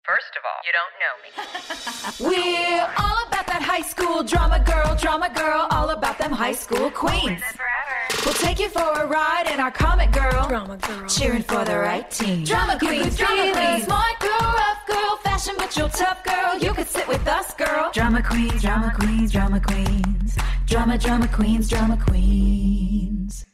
First of all, you don't know me. We're all about that high school drama girl, all about them high school queens. We'll take you for a ride in our comic girl, drama girl, cheering for the right team. Drama queens, smart girl, rough girl, fashion but you're tough girl. You could sit with us, girl. Drama queens, drama queens, drama queens, drama queens, drama queens.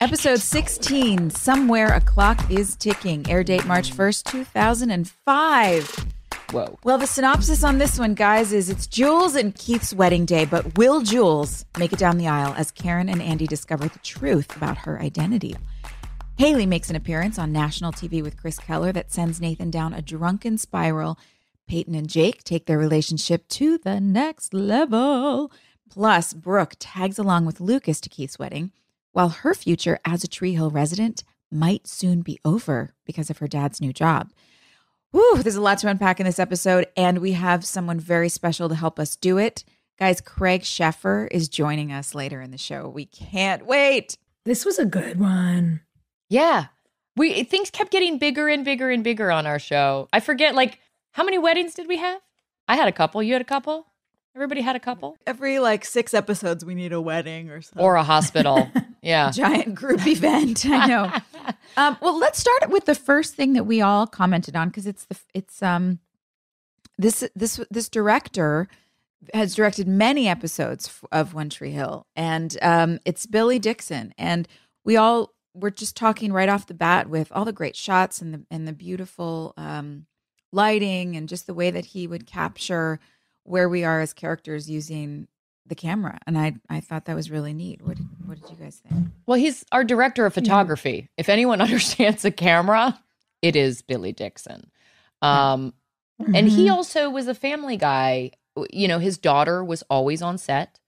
Episode 16, Somewhere a Clock is Ticking. Air date March 1st, 2005. Whoa. Well, the synopsis on this one, guys, is it's Jules and Keith's wedding day, but will Jules make it down the aisle as Karen and Andy discover the truth about her identity? Haley makes an appearance on national TV with Chris Keller that sends Nathan down a drunken spiral. Peyton and Jake take their relationship to the next level. Plus, Brooke tags along with Lucas to Keith's wedding, while her future as a Tree Hill resident might soon be over because of her dad's new job. Woo, there's a lot to unpack in this episode, and we have someone very special to help us do it. Guys, Craig Sheffer is joining us later in the show. We can't wait. This was a good one. Yeah. Things kept getting bigger and bigger and bigger on our show. I forget, how many weddings did we have? I had a couple. You had a couple? Everybody had a couple? Every 6 episodes, we need a wedding or something. Or a hospital. Yeah. Giant group event. I know. Well, let's start with the first thing that we all commented on, because this director has directed many episodes of One Tree Hill, and it's Billy Dixon, and we're just talking right off the bat with all the great shots and the beautiful lighting and just the way that he would capture where we are as characters using the camera. And I thought that was really neat. What did you guys think? Well, he's our director of photography. Yeah. If anyone understands a camera, it is Billy Dixon. And he also was a family guy. You know, his daughter was always on set.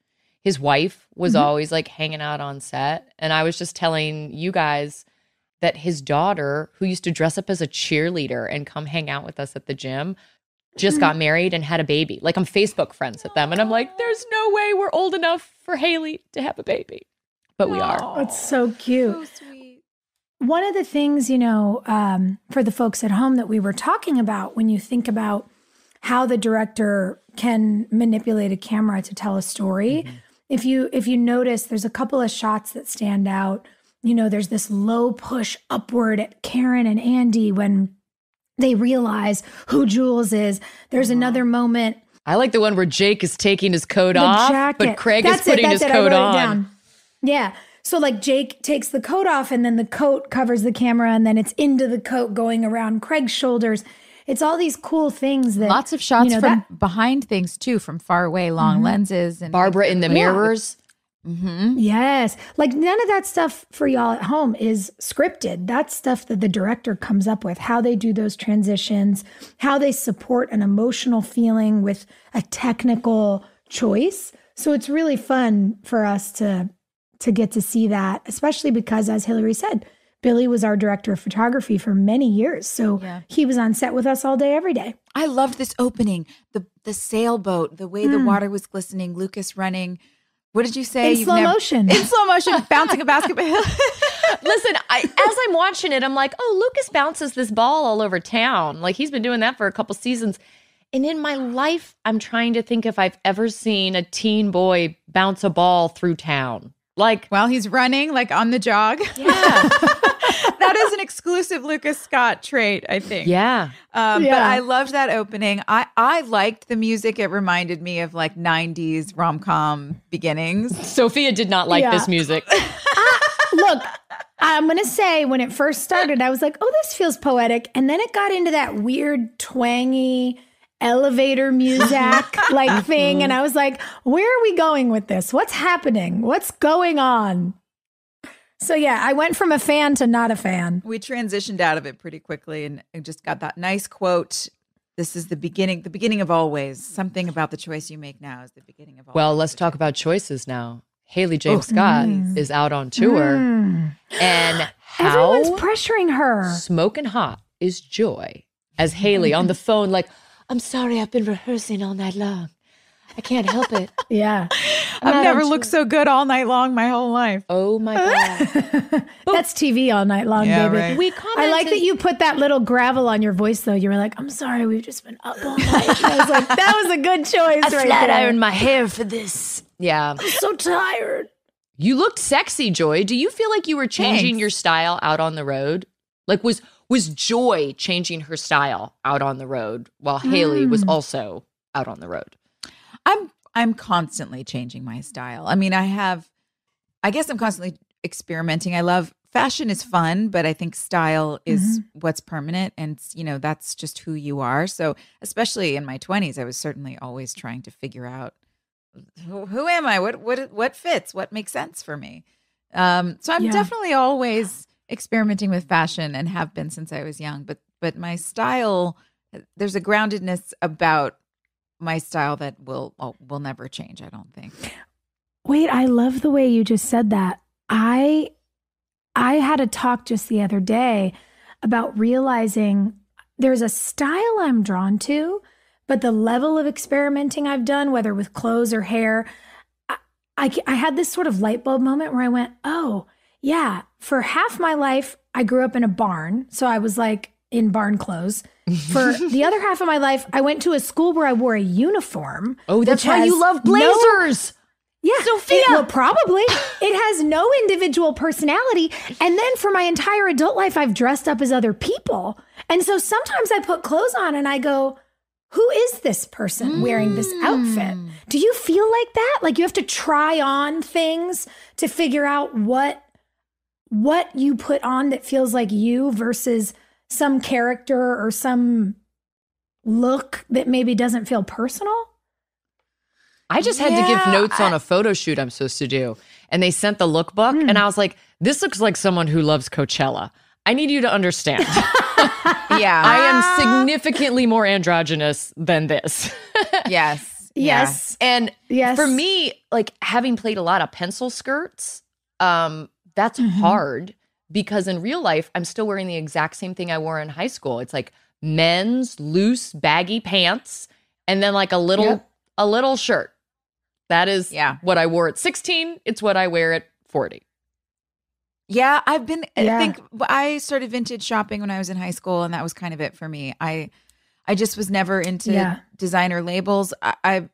His wife was always hanging out on set. And I was just telling you guys that his daughter, who used to dress up as a cheerleader and come hang out with us at the gym, just got married and had a baby. I'm Facebook friends with them. And I'm like, there's no way we're old enough for Haley to have a baby. But we are. It's so cute. So sweet. One of the things, for the folks at home that we were talking about, when you think about how the director can manipulate a camera to tell a story, if you notice, there's a couple of shots that stand out. There's this low push upward at Karen and Andy when they realize who Jules is. There's another moment. I like the one where Jake is taking his coat off, jacket. but Craig is putting his coat on. Down. Yeah. So Jake takes the coat off and then the coat covers the camera and then it's into the coat going around Craig's shoulders. It's all these cool things that lots of shots from behind things too, from far away, long lenses, and Barbara in the mirrors. Yes. None of that stuff for y'all at home is scripted. That's stuff that the director comes up with, how they do those transitions, how they support an emotional feeling with a technical choice. So it's really fun for us to get to see that, especially because, as Hillary said, Billy was our director of photography for many years. So he was on set with us all day, every day. I loved this opening, the sailboat, the way the water was glistening, Lucas running. What did you say? In slow motion. In slow motion, bouncing a basketball. Listen, as I'm watching it, I'm like, oh, Lucas bounces this ball all over town. He's been doing that for a couple seasons. And in my life, I'm trying to think if I've ever seen a teen boy bounce a ball through town. While he's running, on the jog. Yeah. That is an exclusive Lucas Scott trait, I think. Yeah. But I loved that opening. I liked the music. It reminded me of 90s rom-com beginnings. Sophia did not like this music. Look, I'm going to say when it first started, I was like, oh, this feels poetic. And then it got into that weird twangy elevator music thing. And I was like, where are we going with this? What's happening? What's going on? So yeah, I went from a fan to not a fan. We transitioned out of it pretty quickly and just got that nice quote. This is the beginning of always. Something about the choice you make now is the beginning of always. Well, let's talk about choices now. Haley James Scott is out on tour. And how everyone's pressuring her. Smoking hot is Joy as Haley on the phone I'm sorry, I've been rehearsing all night long. I can't help it. Yeah. I've never looked so good all night long my whole life. Oh my God. That's TV all night long, Yeah, baby. right. We I like that you put that little gravel on your voice, though. You were like, I'm sorry, we've just been up all night. And I was like, that was a good choice right there. my hair for this. Yeah. I'm so tired. You looked sexy, Joy. Do you feel like you were changing Thanks. your style out on the road? Like was Joy changing her style out on the road while Haley was also out on the road? I'm constantly changing my style. I mean, I guess I'm constantly experimenting. I love fashion is fun, but I think style is what's permanent, and that's just who you are. So, especially in my 20s, I was certainly always trying to figure out who am I? What fits? What makes sense for me? So I'm definitely always experimenting with fashion and have been since I was young. But my style, there's a groundedness about my style that will never change, I don't think. Wait, I love the way you just said that. I had a talk just the other day about realizing there's a style I'm drawn to, but the level of experimenting I've done, whether with clothes or hair, I had this sort of light bulb moment where I went, oh, yeah, for half my life, I grew up in a barn. So I was like in barn clothes. For the other half of my life, I went to a school where I wore a uniform. Oh, that's which why you has love blazers. Yeah, Sophia. Well, probably. It has no individual personality. And then for my entire adult life, I've dressed up as other people. And so sometimes I put clothes on and I go, who is this person wearing this outfit? Do you feel like that? Like you have to try on things to figure out what you put on that feels like you versus some character or some look that maybe doesn't feel personal? I just had to give notes on a photo shoot I'm supposed to do. And they sent the lookbook. And I was like, this looks like someone who loves Coachella. I need you to understand. Yeah. I am significantly more androgynous than this. Yes. Yes. And Yes. for me, like having played a lot of pencil skirts, that's hard because in real life, I'm still wearing the exact same thing I wore in high school. It's like men's loose, baggy pants and then like a little shirt. That is what I wore at 16. It's what I wear at 40. Yeah, I think I started vintage shopping when I was in high school, and that was kind of it for me. I just was never into designer labels. I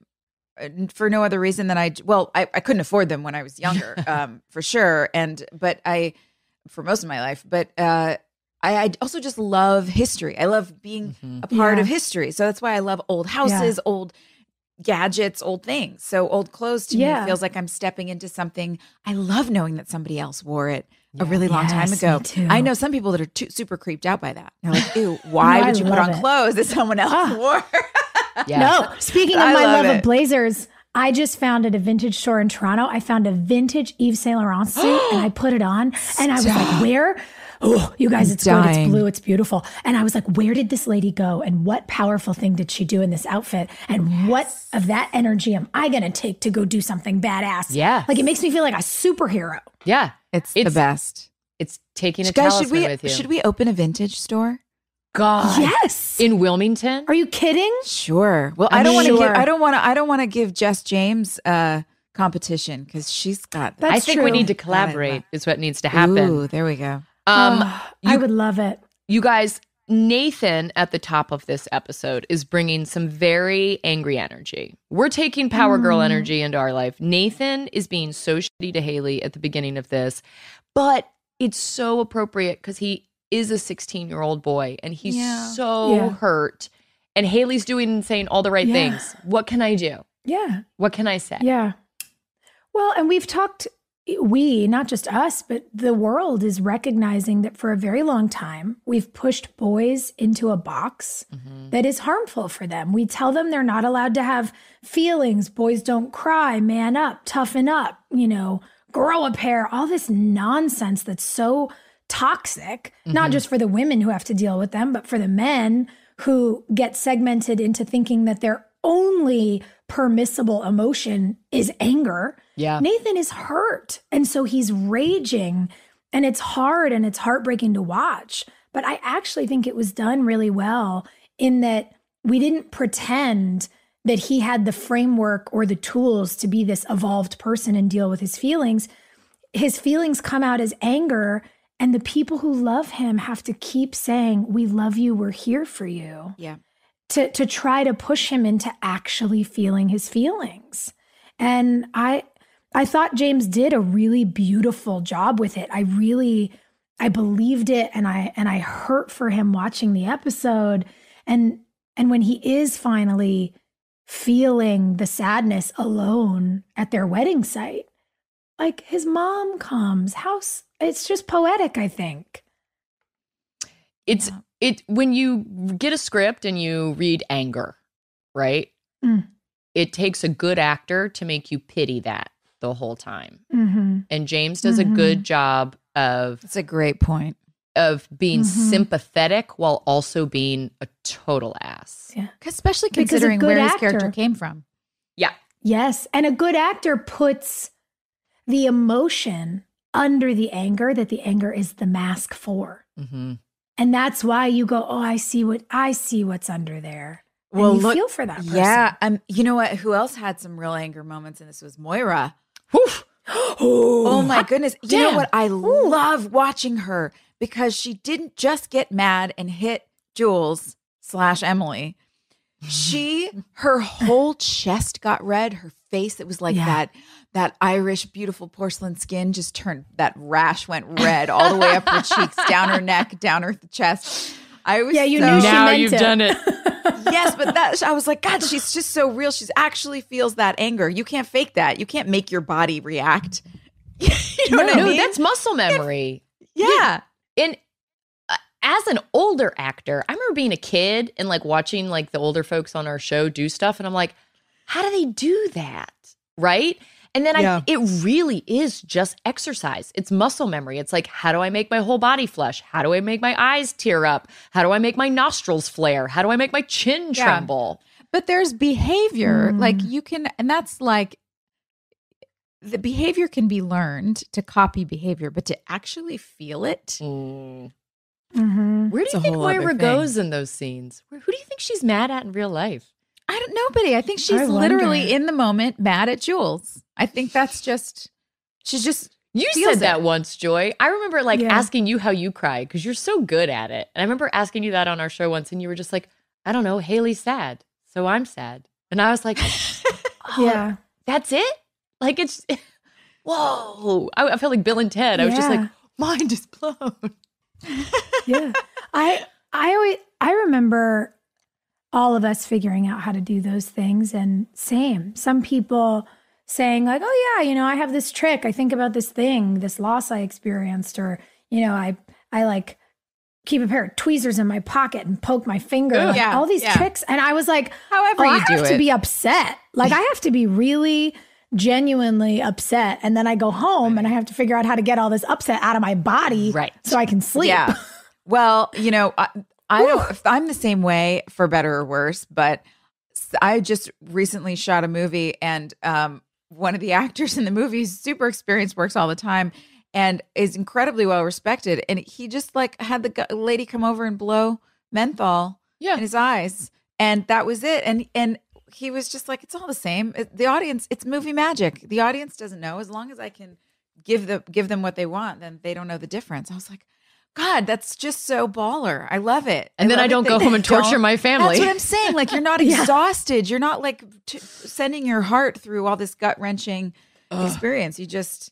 for no other reason than I couldn't afford them when I was younger, for sure. But for most of my life, but I also just love history. I love being a part of history. So that's why I love old houses, old gadgets, old things. So old clothes to me feels like I'm stepping into something. I love knowing that somebody else wore it a really long time ago. Me too. I know some people that are super creeped out by that. They're like, ew, why would you put on clothes that someone else wore? No, speaking of my love of blazers, I just found at a vintage store in Toronto, I found a vintage Yves Saint Laurent suit and I put it on and I was like, where? Oh, you guys, it's good. It's blue. It's beautiful. And I was like, where did this lady go? And what powerful thing did she do in this outfit? And what of that energy am I going to take to go do something badass? Yeah. Like it makes me feel like a superhero. Yeah. It's the best. It's taking a Guys, talisman with you. should we open a vintage store? God. Yes. In Wilmington? Are you kidding? Sure. Well, I don't want to give Jess James competition because she's got that. I think we need to collaborate is what needs to happen. Ooh, there we go. I would love it. You guys, Nathan at the top of this episode is bringing some very angry energy. We're taking power girl energy into our life. Nathan is being so shitty to Haley at the beginning of this, but it's so appropriate because he is a 16-year-old boy and he's so hurt. And Haley's doing and saying all the right things. What can I do? Yeah. What can I say? Yeah. Well, and we've talked, not just us, but the world is recognizing that for a very long time, we've pushed boys into a box that is harmful for them. We tell them they're not allowed to have feelings. Boys don't cry, man up, toughen up, grow a pair, all this nonsense that's so toxic, not just for the women who have to deal with them, but for the men who get segmented into thinking that their only permissible emotion is anger. Yeah. Nathan is hurt. And so he's raging and it's hard and it's heartbreaking to watch. But I actually think it was done really well in that we didn't pretend that he had the framework or the tools to be this evolved person and deal with his feelings come out as anger. And the people who love him have to keep saying, we love you, we're here for you. Yeah. To try to push him into actually feeling his feelings. And I thought James did a really beautiful job with it. I believed it, and I hurt for him watching the episode. And when he is finally feeling the sadness alone at their wedding site, like his mom comes. It's just poetic, I think. When you get a script and you read anger, right? It takes a good actor to make you pity that the whole time. Mm-hmm. And James does a good job of That's a great point. of being sympathetic while also being a total ass. Yeah. Especially Because a considering good where his actor- character came from. Yeah. Yes. And a good actor puts the emotion under the anger that the anger is the mask for. Mm-hmm. And that's why you go, oh, I see what's under there. And Well, you look- feel for that person. Yeah. You know what? Who else had some real anger moments? And this was Moira. Oh, Oh my goodness. You know damn. what? I love watching her because she didn't just get mad and hit Jules / Emily. Her whole chest got red. Her face, it was like Yeah. that Irish beautiful porcelain skin just turned, that rash went red all the way up her cheeks, down her neck, down her chest. I was Yeah, you so- knew she Now meant you've it. done it. Yes, but I was like, God, she's just so real. She's actually feels that anger. You can't fake that. You can't make your body react. You know what I No, mean? that's muscle memory. yeah. And as an older actor, I remember being a kid and like watching like the older folks on our show do stuff, and I'm like, how do they do that? Right? And then it really is just exercise. It's muscle memory. It's like, how do I make my whole body flush? How do I make my eyes tear up? How do I make my nostrils flare? How do I make my chin tremble? But there's behavior, like you can, and that's like, the behavior can be learned to copy behavior, but to actually feel it. Mm-hmm. Where do It's you a think whole other Moira thing. goes in those scenes? Who do you think she's mad at in real life? I don't know, Buddy. I think she's I literally wonder. in the moment mad at Jules. I think that's just, she's just, You feels said that it. once, Joy. I remember like Yeah. asking you how you cry because you're so good at it. And I remember asking you that on our show once, and you were just like, I don't know, Haley's sad, so I'm sad. And I was like, oh, Yeah. that's it? Like it's, whoa. I felt like Bill and Ted. I was just like, Yeah. mind is blown. Yeah. I remember all of us figuring out how to do those things, and some people saying like, oh yeah, I have this trick. I think about this thing, this loss I experienced, or, I like keep a pair of tweezers in my pocket and poke my finger, like, Yeah, all these yeah. tricks. And I was like, However I you do have to it. be upset. Like I have to be really genuinely upset. And then I go home and I have to figure out how to get all this upset out of my body Right. so I can sleep. yeah. Well, I don't, I'm the same way for better or worse, but I just recently shot a movie, and one of the actors in the movie is super experienced, works all the time, and is incredibly well respected. And he just like had the lady come over and blow menthol in his eyes, and that was it. And he was just like, it's all the same. The audience, it's movie magic. The audience doesn't know. As long as I can give them what they want, then they don't know the difference. I was like, God, that's just so baller. I love it. And then love I it don't that go you home and torture don't- my family. That's what I'm saying. Like, you're not exhausted. You're not like sending your heart through all this gut wrenching experience. You just,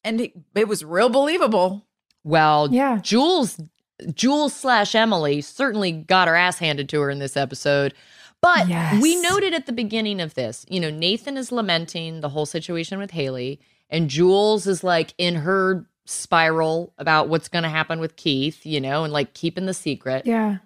and it was real believable. Well, Yeah. Jules / Emily certainly got her ass handed to her in this episode. But Yes. we noted at the beginning of this, Nathan is lamenting the whole situation with Haley, and Jules is like in her spiral about what's going to happen with Keith, and like keeping the secret. Yeah.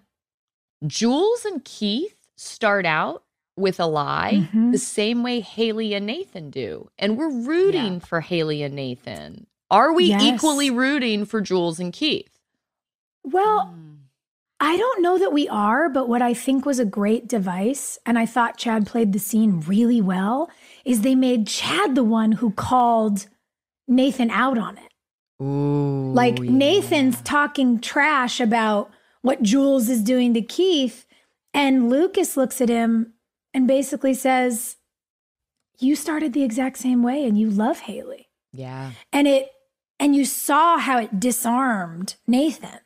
Jules and Keith start out with a lie Mhm. the same way Haley and Nathan do. And we're rooting for Haley and Nathan. Are we Yes. equally rooting for Jules and Keith? Well, I don't know that we are, but what I think was a great device, and I thought Chad played the scene really well, is they made Chad the one who called Nathan out on it. Ooh, Like Nathan's talking trash about what Jules is doing to Keith, and Lucas looks at him and basically says, you started the exact same way and you love Haley. Yeah. And you saw how it disarmed Nathan.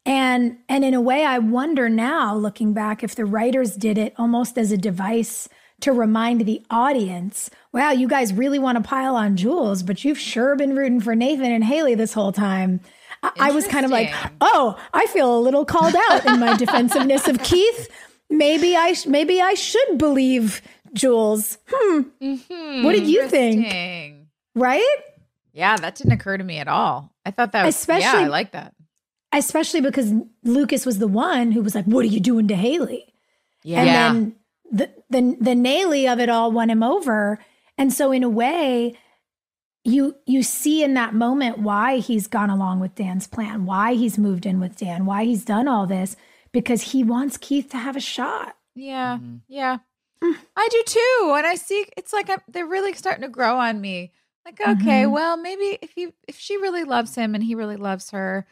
And in a way, I wonder now, looking back, if the writers did it almost as a device to remind the audience, wow, you guys really want to pile on Jules, but you've sure been rooting for Nathan and Haley this whole time. I was kind of like, oh, I feel a little called out in my defensiveness of Keith. Maybe I should believe Jules. What did you think? Right? Yeah, that didn't occur to me at all. I thought that was, I like that. Especially because Lucas was the one who was like, what are you doing to Haley? Yeah. And then the Naley of it all won him over. And so in a way, you see in that moment why he's gone along with Dan's plan, why he's moved in with Dan, why he's done all this, because he wants Keith to have a shot. Yeah. Yeah. I do too. And I see it's like they're really starting to grow on me. Like, okay, well, maybe if she really loves him and he really loves her,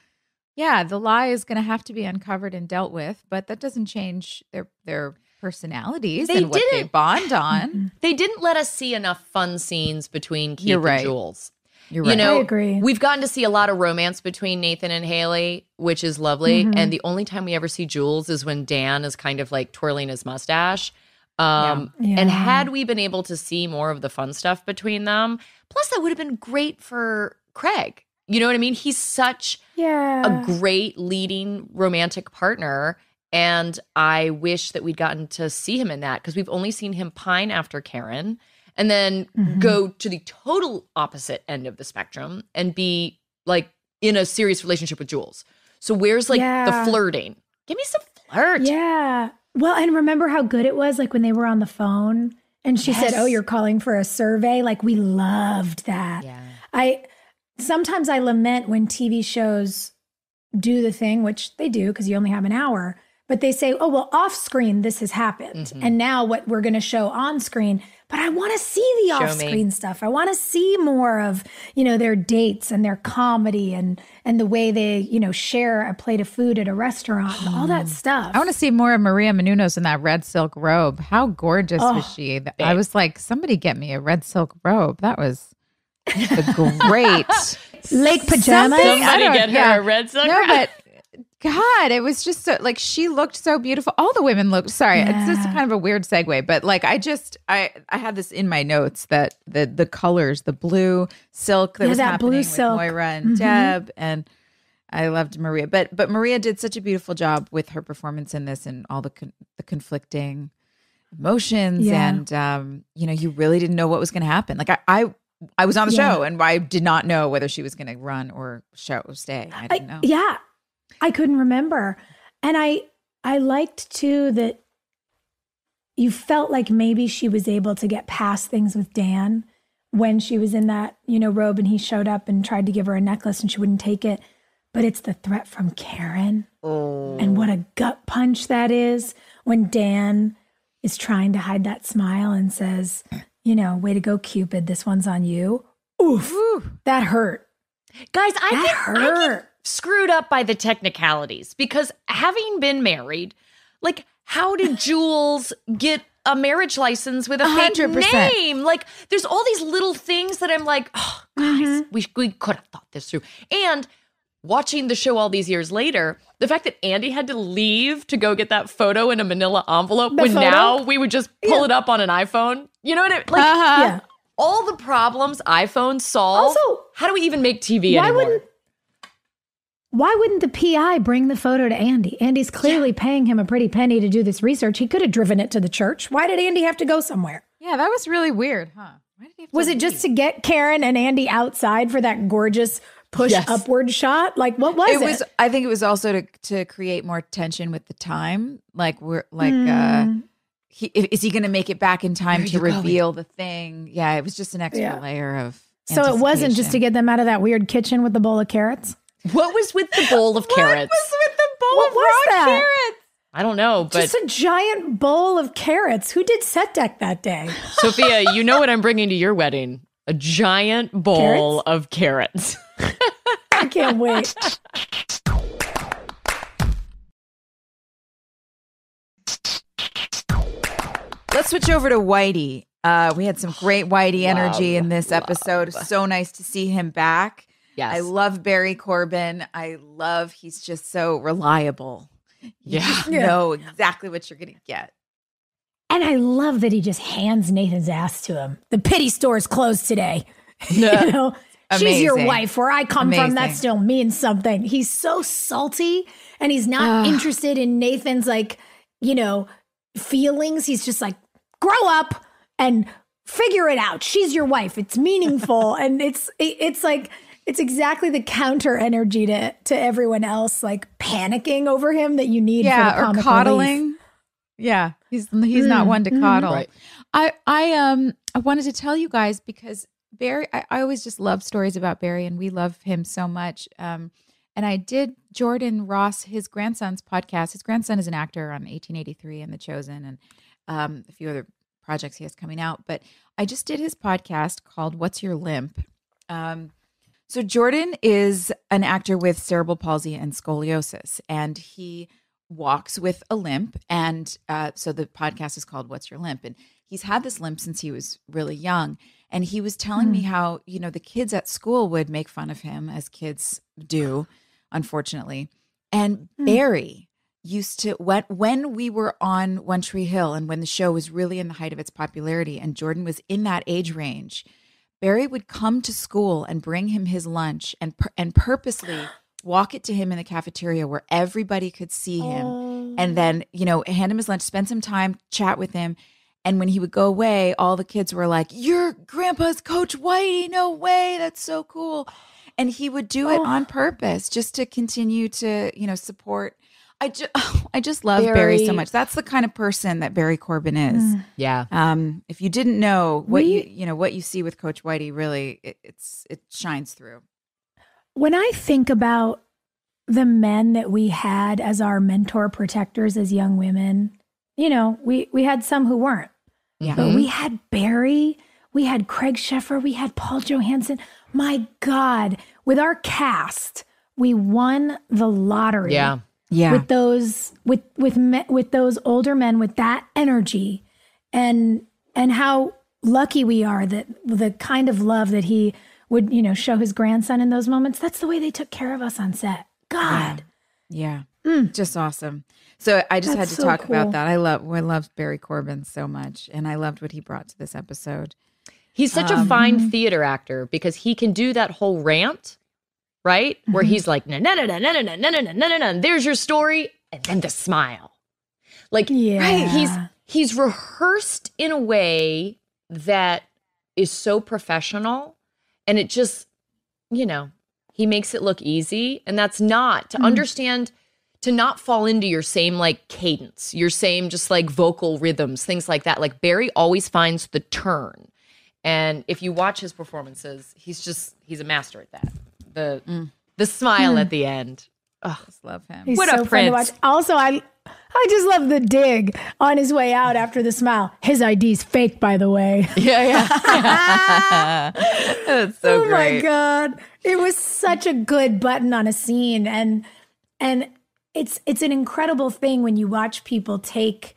yeah, the lie is going to have to be uncovered and dealt with, but that doesn't change their personalities and what they bond on. They didn't let us see enough fun scenes between Keith and Jules. You're right. I agree. We've gotten to see a lot of romance between Nathan and Haley, which is lovely. And the only time we ever see Jules is when Dan is kind of like twirling his mustache. And had we been able to see more of the fun stuff between them, plus that would have been great for Craig. You know what I mean? He's such a great leading romantic partner. And I wish that we'd gotten to see him in that, because we've only seen him pine after Karen and then go to the total opposite end of the spectrum and be like in a serious relationship with Jules. So where's like the flirting? Give me some flirt. Yeah. Well, and remember how good it was, like when they were on the phone and she said, oh, you're calling for a survey. Like, we loved that. Yeah. Sometimes I lament when TV shows do the thing, which they do because you only have an hour, but they say, oh, well, off screen, this has happened. And now what we're going to show on screen. But I want to see the off screen stuff. I want to see more of, their dates and their comedy and the way they, share a plate of food at a restaurant and all that stuff. I want to see more of Maria Menounos in that red silk robe. How gorgeous was she? I was like, somebody get me a red silk robe. That was the great lake pajamas. Somebody get her a red silk robe. But God, it was just so, like, she looked so beautiful. All the women looked, it's just kind of a weird segue, but like, I had this in my notes that the colors, the blue silk that was happening blue silk with Moira and Deb, and I loved Maria, but Maria did such a beautiful job with her performance in this and all the conflicting emotions. And, you really didn't know what was going to happen. Like I was on the show and I did not know whether she was going to run or stay. I didn't know. Yeah. I couldn't remember. And I liked too that you felt like maybe she was able to get past things with Dan when she was in that, robe and he showed up and tried to give her a necklace and she wouldn't take it. But it's the threat from Karen. Oh. And what a gut punch that is when Dan is trying to hide that smile and says, way to go, Cupid. This one's on you. Oof. That hurt. Guys, I get screwed up by the technicalities, because having been married, like, how did Jules get a marriage license with a 100% fake name? Like, there's all these little things that I'm like, oh, guys, we could have thought this through. And watching the show all these years later, the fact that Andy had to leave to go get that photo in a manila envelope now we would just pull it up on an iPhone. You know what I mean? Like, all the problems iPhones solve. Also, how do we even make TV anymore? Why wouldn't the PI bring the photo to Andy? Andy's clearly paying him a pretty penny to do this research. He could have driven it to the church. Why did Andy have to go somewhere? Yeah, that was really weird, huh? Why did he have to leave? Just to get Karen and Andy outside for that gorgeous push upward shot? Like, what was it? I think it was also to create more tension with the time. Like, is he going to make it back in time to reveal the thing? Yeah, it was just an extra layer of So it wasn't just to get them out of that weird kitchen with the bowl of carrots? What was with the bowl of carrots? What was with the bowl of raw carrots? I don't know, but just a giant bowl of carrots. Who did set deck that day? Sophia, you know what I'm bringing to your wedding? A giant bowl of carrots. I can't wait. Let's switch over to Whitey. We had some great Whitey energy in this episode. So nice to see him back. Yes. I love Barry Corbin. He's just so reliable. You just know exactly what you're going to get. And I love that he just hands Nathan's ass to him. The pity store is closed today. You know, she's your wife. Where I come from, that still means something. He's so salty, and he's not interested in Nathan's, like, you know, feelings. He's just like, grow up and figure it out. She's your wife. It's meaningful. And it's like, it's exactly the counter energy to everyone else, like panicking over him that you need. For the comic or coddling. Relief. Yeah, he's not one to coddle. Right. I wanted to tell you guys because Barry, I always just love stories about Barry, and we love him so much. And I did Jordan Ross, his grandson's podcast. His grandson is an actor on 1883 and The Chosen, and a few other projects he has coming out. But I just did his podcast called "What's Your Limp." So Jordan is an actor with cerebral palsy and scoliosis, and he walks with a limp. And so the podcast is called "What's Your Limp?" And he's had this limp since he was really young. And he was telling me how, you know, the kids at school would make fun of him, as kids do, unfortunately. And Barry used to, when we were on One Tree Hill and when the show was really in the height of its popularity and Jordan was in that age range, Barry would come to school and bring him his lunch and purposely walk it to him in the cafeteria where everybody could see him. And then, you know, hand him his lunch, spend some time, chat with him. And when he would go away, all the kids were like, "Your grandpa's Coach Whitey. No way. That's so cool." And he would do it on purpose just to continue to, you know, support. I just love Barry so much. That's the kind of person that Barry Corbin is. Yeah. If you didn't know what what you see with Coach Whitey, really, it shines through. When I think about the men that we had as our mentor protectors as young women, you know, we had some who weren't. Yeah. But we had Barry, we had Craig Sheffer, we had Paul Johansson. My God, with our cast, we won the lottery. Yeah. Yeah. With those with those older men with that energy, and how lucky we are that the kind of love that he would, you know, show his grandson in those moments. That's the way they took care of us on set. God. Yeah. Just awesome. So I just had to talk about that. I love Barry Corbin so much, and I loved what he brought to this episode. He's such a fine theater actor because he can do that whole rant, right? Where he's like, no, no, no, no, no, no, no, no, no, no, no, there's your story, and then the smile. Like, right? He's rehearsed in a way that is so professional, and it just, you know, he makes it look easy, and that's not to understand. To not fall into your same like cadence, your same just like vocal rhythms, things like that. Like Barry always finds the turn. And if you watch his performances, he's a master at that. The smile at the end. Oh, I just love him. He's what so a fun to prince. watch. Also, I just love the dig on his way out after the smile. His ID's fake, by the way. Yeah. That's so great. Oh my God. It was such a good button on a scene. And it's an incredible thing when you watch people take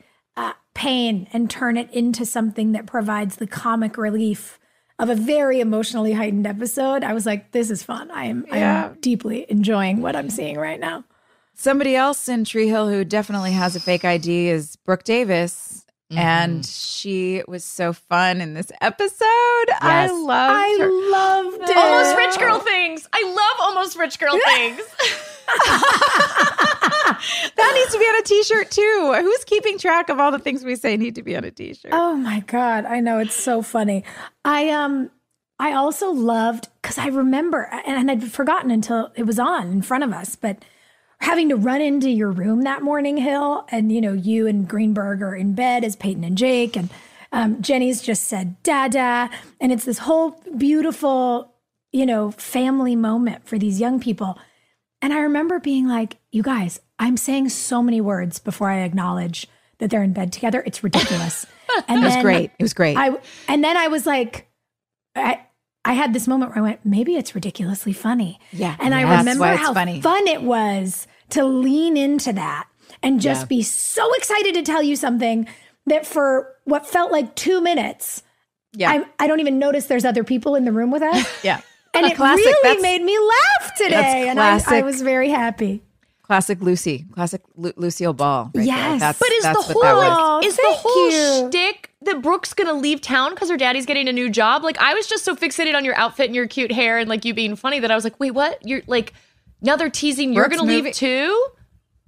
pain and turn it into something that provides the comic relief of a very emotionally heightened episode. I was like, this is fun. I am deeply enjoying what I'm seeing right now. Somebody else in Tree Hill who definitely has a fake ID is Brooke Davis. And she was so fun in this episode. Yes. I loved it. Almost rich girl things. I love almost rich girl things. That needs to be on a t-shirt too. Who's keeping track of all the things we say need to be on a t-shirt? Oh my God. I know, it's so funny. I also loved, because I remember, and I'd forgotten until it was on in front of us, but having to run into your room that morning, Hill, and you know, you and Greenberg are in bed as Peyton and Jake, and Jenny's just said "Dada," and it's this whole beautiful, you know, family moment for these young people. And I remember being like, you guys, I'm saying so many words before I acknowledge that they're in bed together. It's ridiculous. And It was great. It was great. And then I was like, I had this moment where I went, maybe it's ridiculously funny. Yeah. And I That's remember why it's how funny. fun it was to lean into that and just be so excited to tell you something that for what felt like 2 minutes, I don't even notice there's other people in the room with us. Yeah. And it Classic. really made me laugh today. And I was very happy. Classic Lucy. Classic Lucille Ball. Right Yes. there. But is That's the what that whole was. is the whole shtick that Brooke's gonna leave town because her daddy's getting a new job? Like, I was just so fixated on your outfit and your cute hair and like you being funny that I was like, wait, what? You're like, now they're teasing you're Brooke's gonna leave moving- too?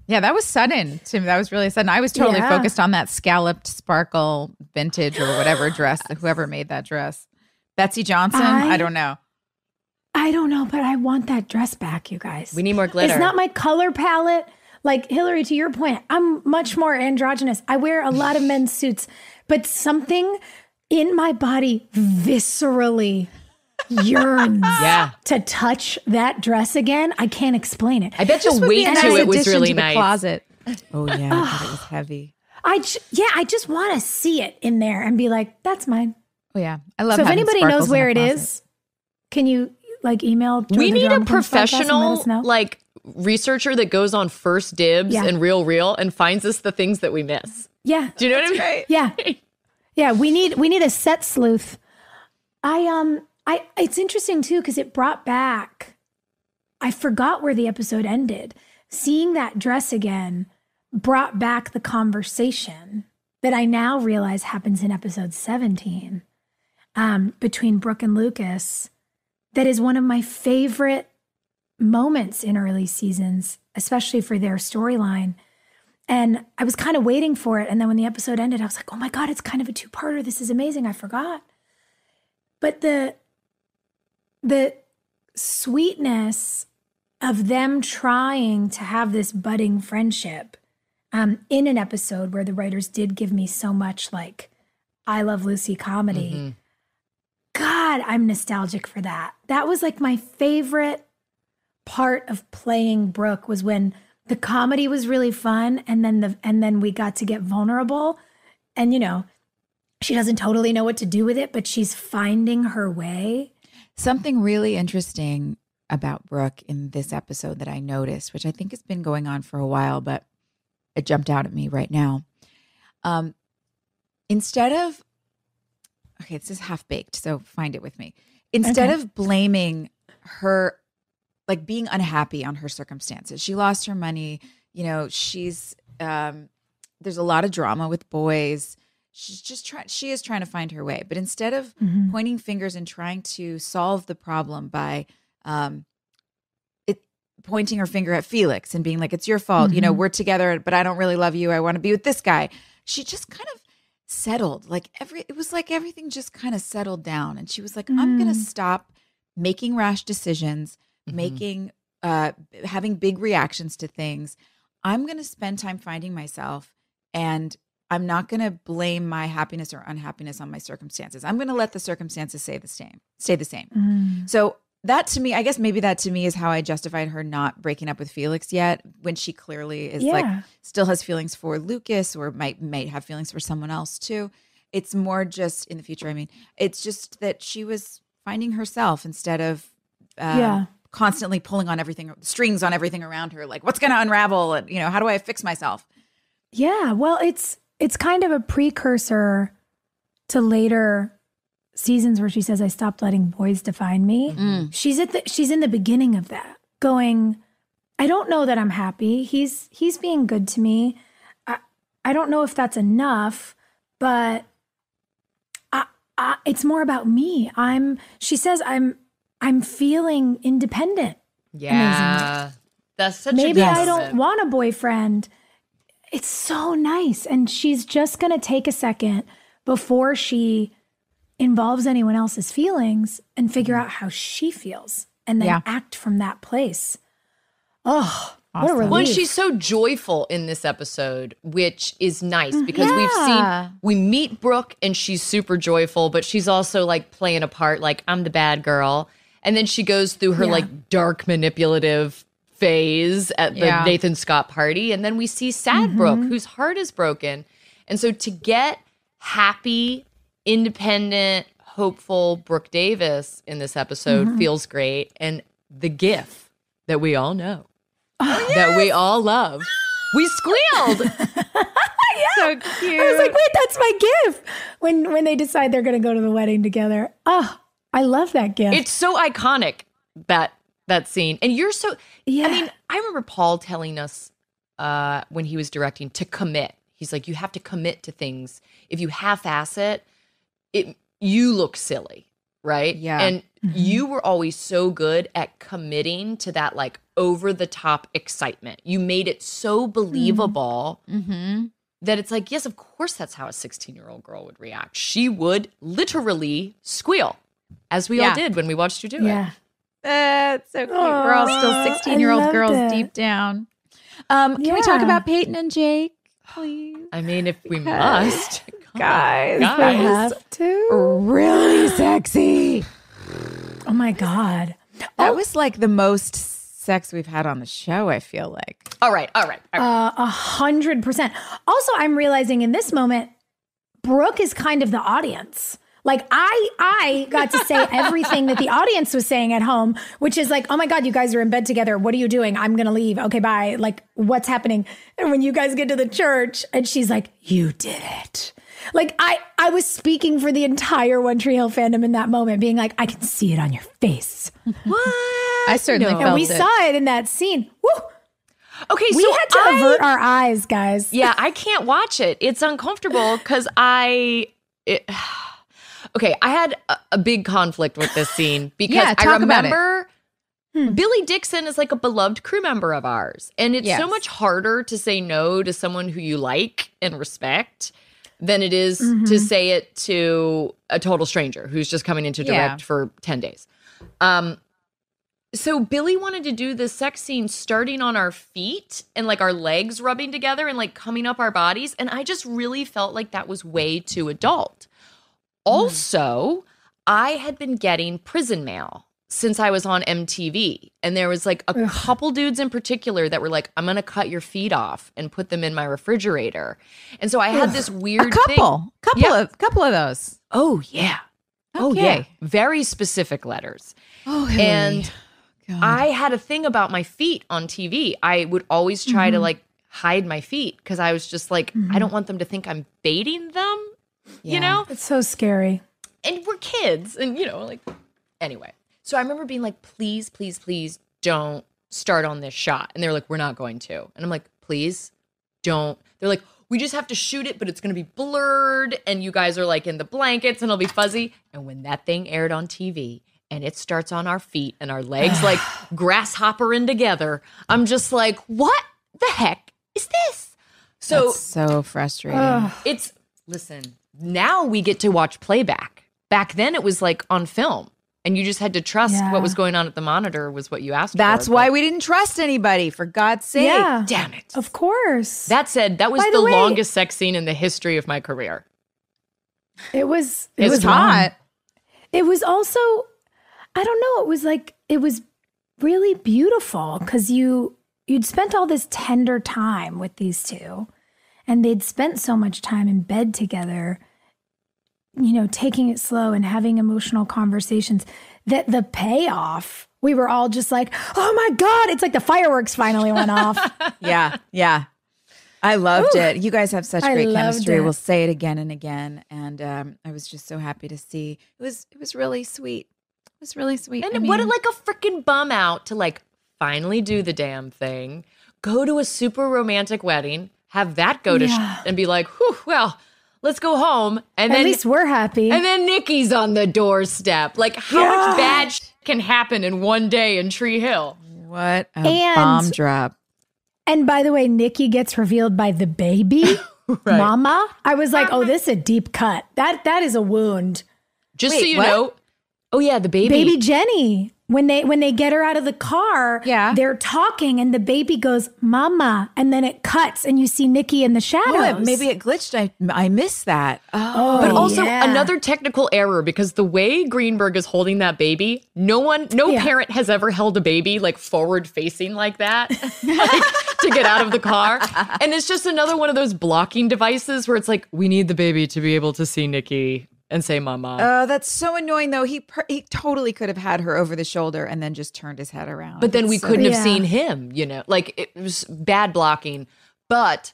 Yeah, that was sudden to me. That was really sudden. I was totally Yeah. focused on that scalloped sparkle vintage or whatever dress, whoever made that dress. Betsy Johnson? I don't know. I don't know, but I want that dress back, you guys. We need more glitter. It's not my color palette. Like, Hillary, to your point, I'm much more androgynous. I wear a lot of men's suits, but something in my body viscerally yearns to touch that dress again. I can't explain it. I bet the Would be weight a to nice it was addition really to the nice. closet. Oh yeah, but it was heavy. I just want to see it in there and be like, that's mine. Oh yeah, I love. So if having anybody sparkles knows in where a it closet. is, can you like email? We the need a Drama Queens podcast and let professional us know? like researcher that goes on First Dibs Yeah. and Real and finds us the things that we miss. Yeah. Do you know what I mean? Right. Yeah. Yeah, we need a set sleuth. It's interesting too because it brought back, I forgot where the episode ended. Seeing that dress again brought back the conversation that I now realize happens in episode 17 between Brooke and Lucas. That is one of my favorite moments in early seasons, especially for their storyline. And I was kind of waiting for it. And then when the episode ended, I was like, oh my God, it's kind of a two-parter. This is amazing. I forgot. But the sweetness of them trying to have this budding friendship in an episode where the writers did give me so much like I Love Lucy comedy. Mm-hmm. God, I'm nostalgic for that. That was like my favorite part of playing Brooke was when the comedy was really fun and then we got to get vulnerable and you know, she doesn't totally know what to do with it, but she's finding her way. Something really interesting about Brooke in this episode that I noticed, which I think has been going on for a while, but it jumped out at me right now. Instead of, okay, this is half baked, so find it with me. Instead of blaming her, like being unhappy on her circumstances, she lost her money. You know, she's, there's a lot of drama with boys. She is trying to find her way. But instead of pointing fingers and trying to solve the problem by pointing her finger at Felix and being like, it's your fault. You know, we're together, but I don't really love you. I want to be with this guy. She just kind of settled. It was like everything just kind of settled down. And she was like, I'm going to stop making rash decisions, making, having big reactions to things. I'm going to spend time finding myself, and I'm not going to blame my happiness or unhappiness on my circumstances. I'm going to let the circumstances stay the same. So that to me, I guess maybe that to me is how I justified her not breaking up with Felix yet, when she clearly is like still has feelings for Lucas or might have feelings for someone else too. It's more just in the future. I mean, it's just that she was finding herself instead of constantly pulling on everything, strings on everything around her. Like, what's going to unravel? And, you know, how do I fix myself? Yeah. Well, it's kind of a precursor to later seasons where she says, I stopped letting boys define me. She's in the beginning of that, going, I don't know that I'm happy. He's being good to me. I don't know if that's enough, but it's more about me. She says I'm feeling independent. Yeah. Amazing. That's such Maybe a I don't want a boyfriend. It's so nice. And she's just going to take a second before she involves anyone else's feelings and figure out how she feels and then act from that place. Oh, what a relief. Well, and she's so joyful in this episode, which is nice because we meet Brooke and she's super joyful, but she's also like playing a part like I'm the bad girl. And then she goes through her like dark manipulative phase at the Nathan Scott party. And then we see sad Brooke, whose heart is broken. And so to get happy, independent, hopeful Brooke Davis in this episode feels great. And the gif that we all know, that we all love, we squealed. so cute. I was like, wait, that's my gift. When they decide they're going to go to the wedding together. Oh, I love that gift. It's so iconic, that scene. And you're so, Yeah. I mean, I remember Paul telling us when he was directing to commit. He's like, you have to commit to things. If you half-ass it, you look silly, right? Yeah. And you were always so good at committing to that like over-the-top excitement. You made it so believable that it's like, yes, of course that's how a 16-year-old girl would react. She would literally squeal, as we all did when we watched you do it. yeah. That's so cute. We're all still I 16-year-old loved girls it. deep down. Can we talk Yeah. about Peyton and Jake, please? I mean, if we must. Guys, I Guys. have to. really sexy. Oh my God. That was like the most sex we've had on the show, I feel like. All right. 100%. Also, I'm realizing in this moment, Brooke is kind of the audience. Like I got to say everything that the audience was saying at home, which is like, oh my God, you guys are in bed together. What are you doing? I'm going to leave. Okay, bye. Like, what's happening? And when you guys get to the church and she's like, you did it. Like I was speaking for the entire One Tree Hill fandom in that moment, being like, I can see it on your face. What? I certainly No. felt And we it. saw it in that scene. Woo! Okay, We so had to avert our eyes, guys. Yeah, I can't watch it. It's uncomfortable because okay, I had a big conflict with this scene because Yeah, I talk about it. remember Billy Dixon is like a beloved crew member of ours. And it's so Yes. much harder to say no to someone who you like and respect than it is to say it to a total stranger who's just coming in to direct for 10 days. So Billy wanted to do this sex scene starting on our feet and like our legs rubbing together and like coming up our bodies. And I just really felt like that was way too adult. Also, I had been getting prison mail since I was on MTV. And there was like a couple dudes in particular that were like, I'm going to cut your feet off and put them in my refrigerator. And so I had this weird thing. Couple of those. Oh, yeah. Oh, Okay. yeah. Very specific letters. Oh, And God. I had a thing about my feet on TV. I would always try to like hide my feet because I was just like, I don't want them to think I'm baiting them, you know? It's so scary. And we're kids and, like, anyway. So I remember being like, please, please, please don't start on this shot. And they were like, we're not going to. And I'm like, please don't. They're like, we just have to shoot it, but it's going to be blurred. And you guys are like in the blankets and it'll be fuzzy. And when that thing aired on TV and it starts on our feet and our legs like grasshoppering together, I'm just like, what the heck is this? So That's so frustrating. listen, now we get to watch playback. Back then it was like on film. And you just had to trust what was going on at the monitor was what you asked That's for. why we didn't trust anybody, for God's sake. Yeah. Damn it. Of course. That said, that was By the the way- longest sex scene in the history of my career. It was It's long. hot. It was also, I don't know, it was really beautiful because you'd spent all this tender time with these two and they'd spent so much time in bed together, taking it slow and having emotional conversations, that the payoff, we were all just like, oh my God, it's like the fireworks finally went off. Yeah. I loved it. You guys have such I great loved chemistry. it. We'll say it again and again. And I was just so happy to see. It was really sweet. It was really sweet. And what like a freaking bum out to like finally do the damn thing, go to a super romantic wedding, have that go to and be like, whew, well, let's go home. And At then least we're happy. and then Nikki's on the doorstep. Like how much bad can happen in one day in Tree Hill? What a And- bomb drop. And by the way, Nikki gets revealed by the baby, Mama. I was like, oh, this is a deep cut. That is a wound. Just Wait, so you what? know. Oh yeah, the baby. Baby Jenny, when they get her out of the car, Yeah. they're talking and the baby goes, Mama, and then it cuts and you see Nikki in the shadows. Oh, maybe it glitched. I missed that. Oh, But also yeah. another technical error because the way Greenberg is holding that baby, no parent has ever held a baby like forward facing like that like, to get out of the car. And it's just another one of those blocking devices where it's like, we need the baby to be able to see Nikki and say mama. Oh, that's so annoying, though. He totally could have had her over the shoulder and then just turned his head around. But then we It's so- couldn't have Yeah. seen him, like it was bad blocking. But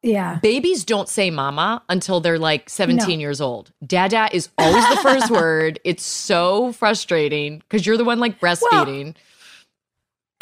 Yeah. Babies don't say mama until they're like 17 years old. Dada is always the first word. It's so frustrating because you're the one like breastfeeding.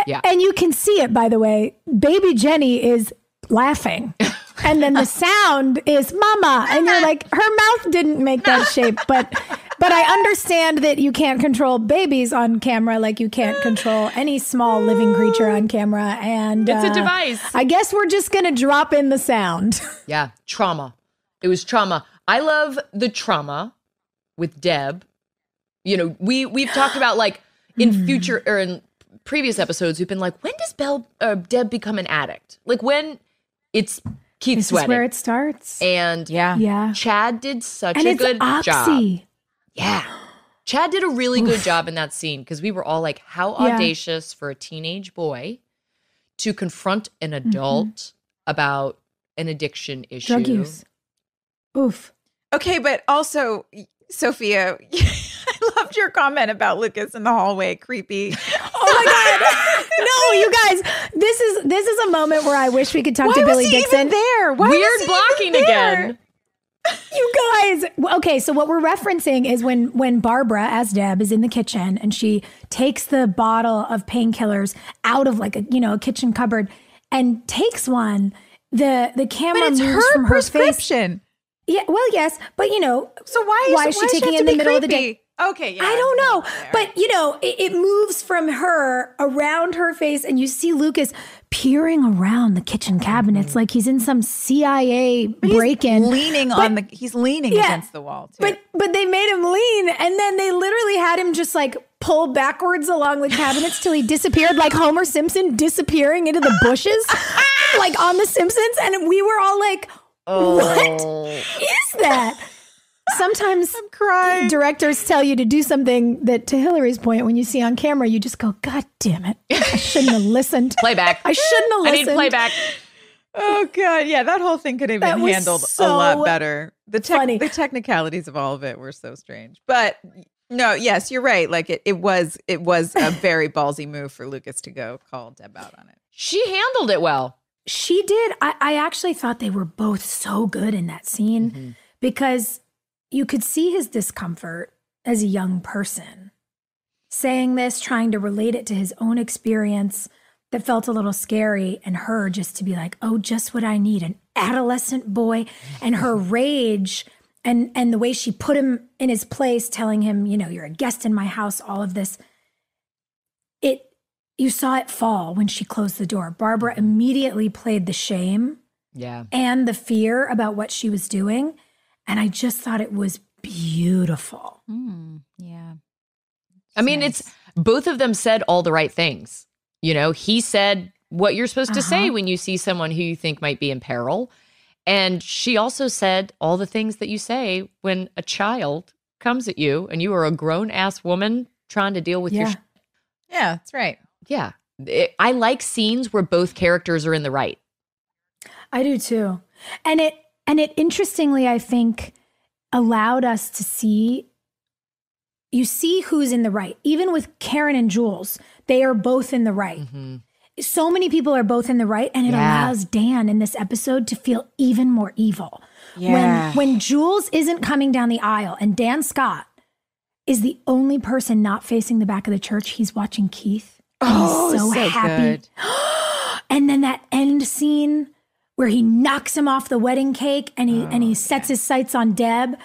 Yeah. And you can see it, by the way. Baby Jenny is laughing. And then the sound is mama. And you're like, her mouth didn't make that shape. But I understand that you can't control babies on camera like you can't control any small living creature on camera. And it's a device. I guess we're just going to drop in the sound. Yeah. Trauma. It was trauma. I love the trauma with Deb. You know, we've talked about like in future or in previous episodes, we've been like, when does Deb become an addict? Like when it's Keith's This wedding. is where it starts. And Yeah. Chad did such And a it's good Oxy. job. Yeah. Chad did a really good job in that scene because we were all like, how audacious for a teenage boy to confront an adult about an addiction issue. Drug use. Oof. Okay, but also, Sophia, I loved your comment about Lucas in the hallway. Creepy. Oh my God. No, you guys, this is a moment where I wish we could talk to Billy Dixon. There. Why Weird was he blocking even there? again. You guys. Okay, so what we're referencing is when Barbara, as Deb, is in the kitchen and she takes the bottle of painkillers out of like a kitchen cupboard and takes one. The camera But it's moves her from her face. prescription. Yeah, well, yes, but So why is she taking it in the middle of the day? Okay, yeah. I don't know. But, it moves from her around her face and you see Lucas peering around the kitchen cabinets like he's in some CIA break-in. He's leaning against the wall too. But they made him lean and then they literally had him just like pull backwards along the cabinets till he disappeared like Homer Simpson disappearing into the bushes like on The Simpsons. And we were all like, what is that? Sometimes directors tell you to do something that, to Hillary's point, when you see on camera, you just go, God damn it. I shouldn't have listened. Playback. I shouldn't have listened. I need playback. Oh God, yeah, that whole thing could have That been was handled a so lot better. funny. The technicalities of all of it were so strange. But no, yes, you're right. Like it was a very ballsy move for Lucas to go call Deb out on it. She handled it well. She did. I actually thought they were both so good in that scene because you could see his discomfort as a young person saying this, trying to relate it to his own experience that felt a little scary, and her just to be like, oh, just what I need, an adolescent boy, and her rage and the way she put him in his place, telling him, you're a guest in my house, all of this. You saw it fall when she closed the door. Barbara immediately played the shame and the fear about what she was doing. And I just thought it was beautiful. Yeah. I mean, it's both of them said all the right things. He said what you're supposed to say when you see someone who you think might be in peril. And she also said all the things that you say when a child comes at you and you are a grown-ass woman trying to deal with your Yeah, that's right. Yeah. I like scenes where both characters are in the right. I do too. And it interestingly, I think, allowed us to see who's in the right. Even with Karen and Jules, they are both in the right. So many people are both in the right, and it allows Dan in this episode to feel even more evil. Yeah. When Jules isn't coming down the aisle and Dan Scott is the only person not facing the back of the church, he's watching Keith. And he's so happy. Good. And then that end scene where he knocks him off the wedding cake and he sets his sights on Deb,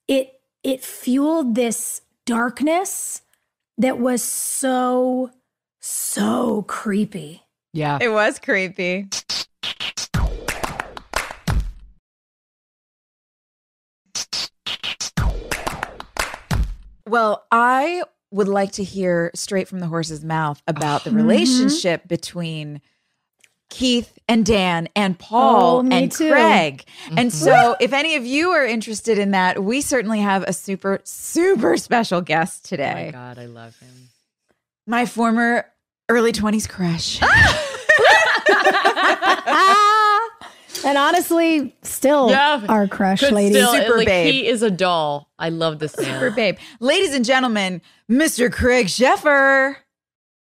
it fueled this darkness that was so creepy. Yeah. It was creepy. Well, I would like to hear straight from the horse's mouth about the relationship between Keith and Dan and Paul me and too. Craig. And so if any of you are interested in that, we certainly have a super, super special guest Oh today. my God, I love him. My former early 20s crush. And honestly, still our crush lady. Super like, babe. He is a doll. I love this man. Super babe. Ladies and gentlemen, Mr. Craig Sheffer.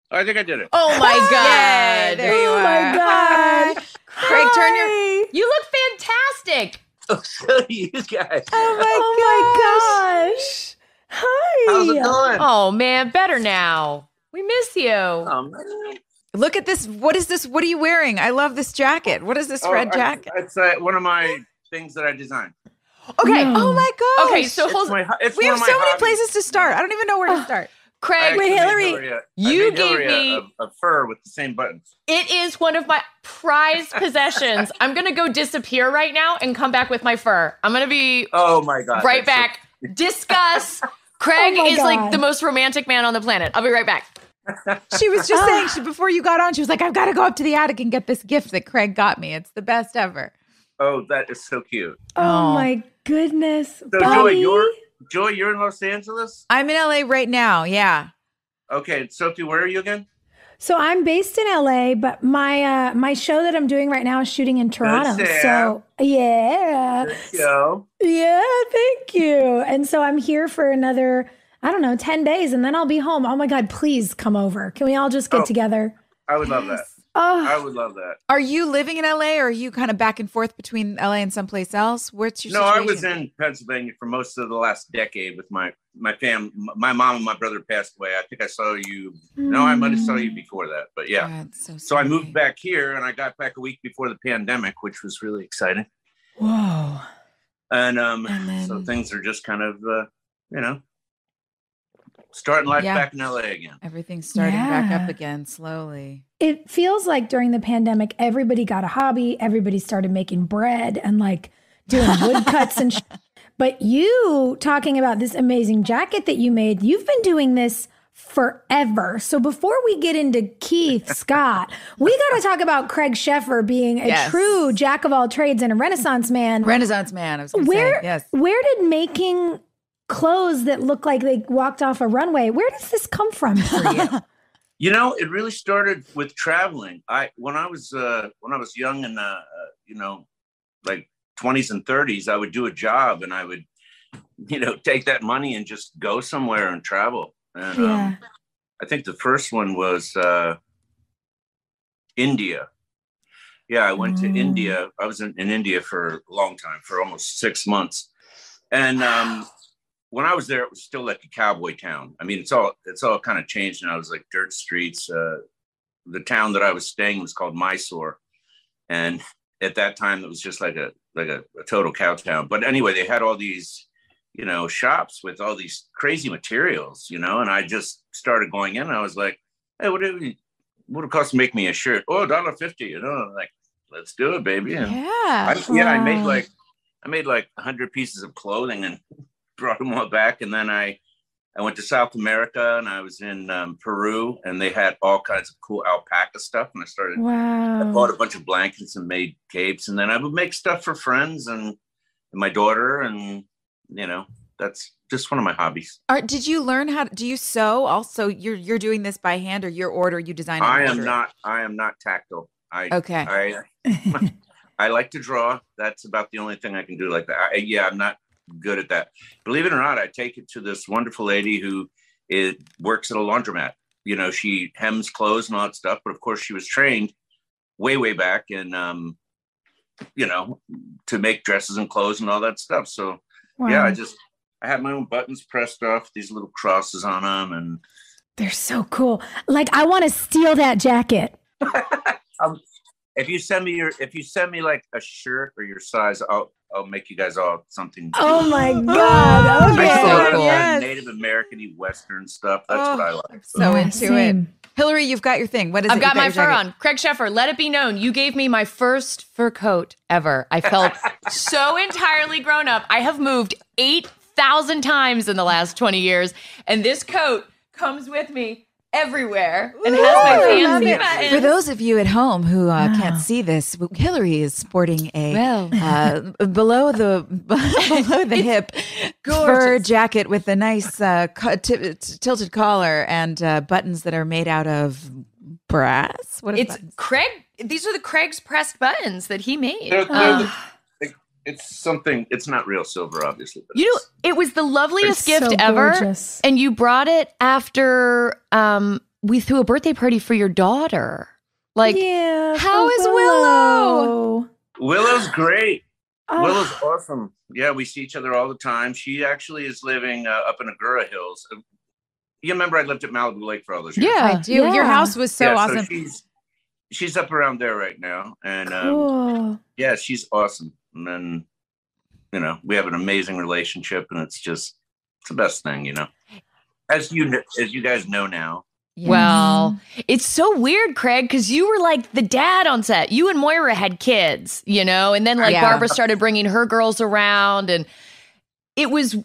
I think I did it. Oh my God. Yay, there you Oh are. my God. Hi. Craig, turn your... You look fantastic. So you guys. Oh my gosh. Hi. How's it going? Oh man, better now. We miss you. Oh, man. Look at this. What is this? What are you wearing? I love this jacket. What is this red jacket? It's one of my things that I designed. Okay. No. Oh my gosh. Okay, so It's hold. it's we one have of my so many hobbies. places to start. I don't even know where to start. Craig, I actually made Hillary, you I made gave Hillary me- a fur with the same buttons. it is one of my prized possessions. I'm gonna go disappear right now and come back with my fur. I'm gonna be Oh my god! right that's back. Discuss. Craig Oh my is like God. the most romantic man on the planet. I'll be right back. She was just saying, before you got on, she was like, I've got to go up to the attic and get this gift that Craig got me. It's the best ever. Oh, that is so cute. Oh my goodness. So Bobby. Joy, you're in Los Angeles. I'm in LA right now. Yeah. Okay, Sophie, where are you again? So I'm based in LA, but my show that I'm doing right now is shooting in Toronto. Sam. So yeah. Joe. Yeah, thank you. And so I'm here for another, I don't know, 10 days and then I'll be home. Oh my God, please come over. Can we all just get Oh. together? I would love that. Oh, I would love that. Are you living in LA or are you kind of back and forth between LA and someplace else? What's your No, I situation? was in Pennsylvania for most of the last decade with my family. My mom and my brother passed away. I think I saw you. No, I might have saw you before that, but yeah. God, so So I moved sorry. back here, and I got back a week before the pandemic, which was really exciting. whoa. And then- so things are just kind of, starting life Yeah. back in LA again. Everything's starting back Yeah. up again slowly. It feels like during the pandemic, everybody got a hobby. Everybody started making bread and like doing woodcuts and But you talking about this amazing jacket that you made, you've been doing this forever. So before we get into Keith Scott, we got to talk about Craig Sheffer being a Yes. true jack of all trades and a Renaissance man. Renaissance man, I was going to Where, say. Yes. where did making clothes that look like they walked off a runway, where does this come from for you? It really started with traveling. When I was young and like 20s and 30s, I would do a job and I would, take that money and just go somewhere and travel. And Yeah. I think the first one was India. Yeah, I went to India. I was in India for a long time, for almost 6 months. And when I was there, it was still like a cowboy town. I mean, it's all kind of changed now. It was like dirt streets. The town that I was staying in was called Mysore, and at that time, it was just like a total cow town. But anyway, they had all these, shops with all these crazy materials, and I just started going in. And I was like, hey, what would it cost to make me a shirt? Oh, $1.50, like, let's do it, baby. And Yeah. I made like 100 pieces of clothing and brought them all back. And then I went to South America and I was in Peru, and they had all kinds of cool alpaca stuff. And I bought a bunch of blankets and made capes. And then I would make stuff for friends and my daughter. And, that's just one of my hobbies. Did you learn do you sew also? You're doing this by hand or you design? I am not tactile. Okay. I like to draw. That's about the only thing I can do like that. I'm not good at that. Believe it or not, I take it to this wonderful lady who works at a laundromat. She hems clothes and all that stuff. But of course, she was trained way back in, to make dresses and clothes and all that stuff. So yeah, I have my own buttons pressed off, these little crosses on them, and They're so cool. Like, I want to steal that jacket. if you send me like a shirt or your size, I'll make you guys all something. Oh my God. I Okay. still like Yes. Native American-y Western stuff. That's what I like. So Yeah, into same. it. Hillary, you've got your thing. What is it? I've got You've my your fur jacket. on. Craig Sheffer, let it be known, you gave me my first fur coat ever. I felt so entirely grown up. I have moved 8,000 times in the last 20 years, and this coat comes with me everywhere and has my fancy buttons. For those of you at home who can't see this, Hillary is sporting a below the hip fur jacket with a nice tilted collar and buttons that are made out of brass. What are the It's buttons? Craig. These are the Craig's pressed buttons that he made. It's something. It's not real silver, obviously. But It was the loveliest gift so ever. gorgeous. And you brought it after we threw a birthday party for your daughter. Like, Yeah. how for is Willow? Willow's great. Oh. Willow's awesome. Yeah, we see each other all the time. She actually is living up in Agoura Hills. You remember I lived at Malibu Lake for all those years? I do. Your Yeah. house was so awesome. So she's up around there right now. And Cool. yeah, she's awesome. And then, we have an amazing relationship, and it's the best thing, As you guys know now. Yes. Well, it's so weird, Craig, because you were like the dad on set. You and Moira had kids, and then Barbara started bringing her girls around, and it was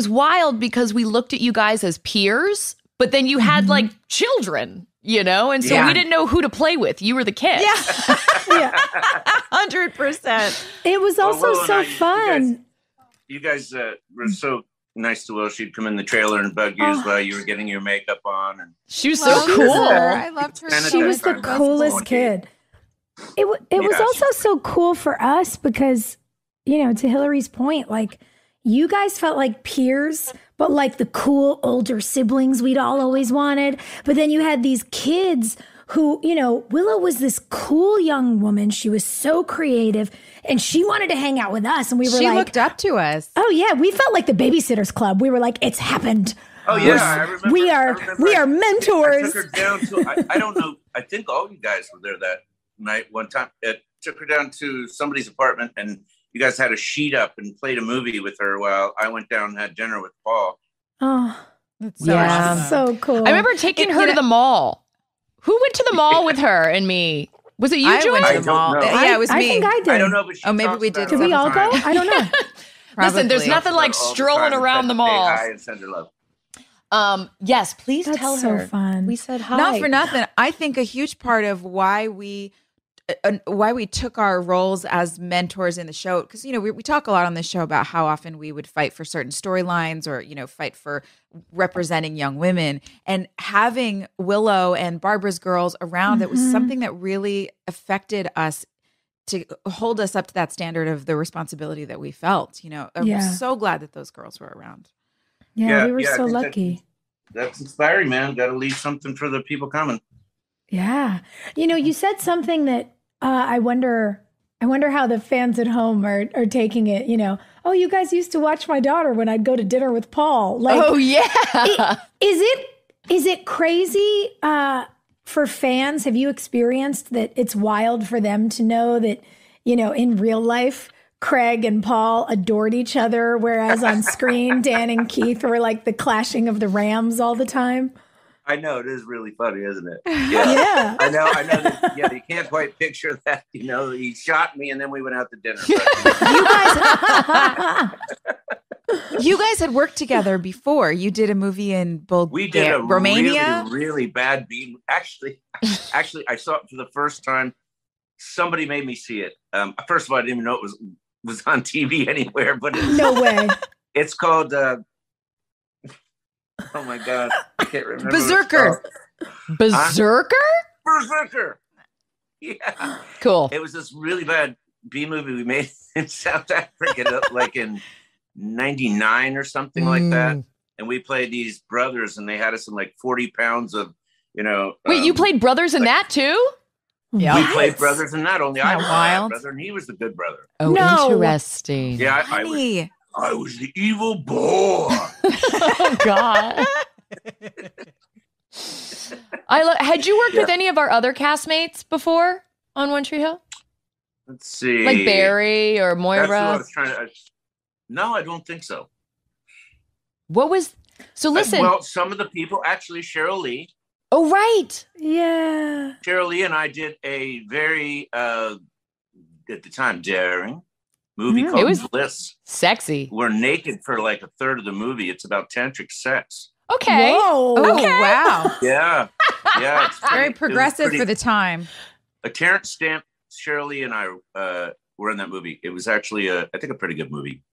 wild because we looked at you guys as peers, but then you had children, and so we didn't know who to play with. You were the kid. Yeah. 100%. It was also so fun. You guys were so nice to Will. She'd come in the trailer and bug you while you were getting your makeup on. And she was so cool. I loved her. She was the coolest kid. It was also so cool for us because, to Hillary's point, you guys felt like peers, but like the cool older siblings we'd all always wanted. But then you had these kids who, Willow was this cool young woman. She was so creative and she wanted to hang out with us. And we were she looked up to us. Oh yeah. We felt like the Babysitters Club. We were like, it's happened. Oh yeah. We are mentors. I took her down to, I don't know. I think all you guys were there that night one time. It took her down to somebody's apartment and you guys had a sheet up and played a movie with her while I went down and had dinner with Paul. Oh, that's so cool. I remember taking her to the mall. Who went to the mall with her and me? Was it you, Joanne? I went to the mall. Yeah, it was me. I think I did. I don't know, but maybe we did. Did we all go? I don't know. Listen, there's nothing like strolling around the mall. And send her love. Yes, please That's tell so her. Fun. We said hi. Not for nothing. I think a huge part of why we took our roles as mentors in the show, because we talk a lot on this show about how often we would fight for certain storylines or fight for representing young women, and having Willow and Barbara's girls around, that was something that really affected us to hold us up to that standard of the responsibility that we felt. I'm so glad that those girls were around. Yeah, we were so lucky. That's inspiring, man. Got to leave something for the people coming. Yeah. You said something that I wonder how the fans at home are taking it. Oh, you guys used to watch my daughter when I'd go to dinner with Paul. Oh, yeah. Is it crazy for fans? Have you experienced that it's wild for them to know that, in real life, Craig and Paul adored each other, whereas on screen, Dan and Keith were like the clashing of the Rams all the time? I know, it is really funny, isn't it? Yeah. I know that, you can't quite picture that, he shot me and then we went out to dinner. You guys had worked together before. You did a movie in Bulgaria. We did a Romania. really, really bad beat. Actually, I saw it for the first time. Somebody made me see it. First of all, I didn't even know it was on TV anywhere, but no way. It's called oh my God, I can't remember. Berserker. Berserker? Berserker. Yeah. Cool. It was this really bad B movie we made in South Africa, like in 99 or something like that. And we played these brothers, and they had us in like 40 pounds of, Wait, you played brothers in that too? Yeah. We played brothers in that. Only I was the bad wild? brother, and he was the good brother. Oh, No. interesting. Yeah, I was the evil boy. Oh, God. Had you worked with any of our other castmates before on One Tree Hill? Let's see. Like Barry or Moira? That's what I was trying to. No, I don't think so. So listen. Well, some of the people, actually, Cheryl Lee. Oh, right. Yeah. Cheryl Lee and I did a very, at the time, daring movie called It was Bliss. sexy. We're naked for like a third of the movie. It's about tantric sex. Okay. Whoa. Oh, Okay. wow. Yeah. Yeah. It's Very progressive for the time. Terrence Stamp, Cheryl Lee, and I were in that movie. It was actually, I think, a pretty good movie.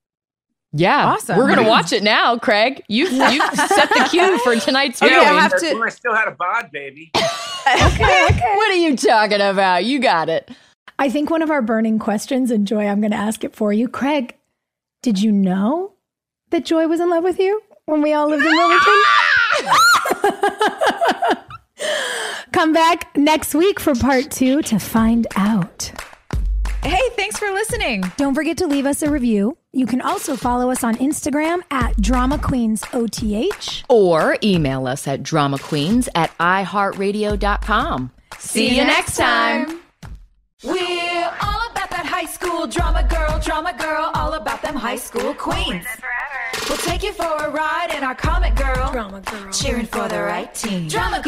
Yeah. Awesome. We're going to watch it now, Craig. You've set the cue for tonight's Okay, viewing. I have to- When I still had a bod, baby. Okay. What are you talking about? You got it. I think one of our burning questions, and Joy, I'm going to ask it for you. Craig, did you know that Joy was in love with you when we all lived in Wilmington? Come back next week for part 2 to find out. Hey, thanks for listening. Don't forget to leave us a review. You can also follow us on Instagram at DramaQueensOTH. Or email us at dramaqueens@iheartradio.com. See you next time. We're all about that high school drama girl, all about them high school queens. We'll take you for a ride in our comic girl, cheering for the right team. Drama queen.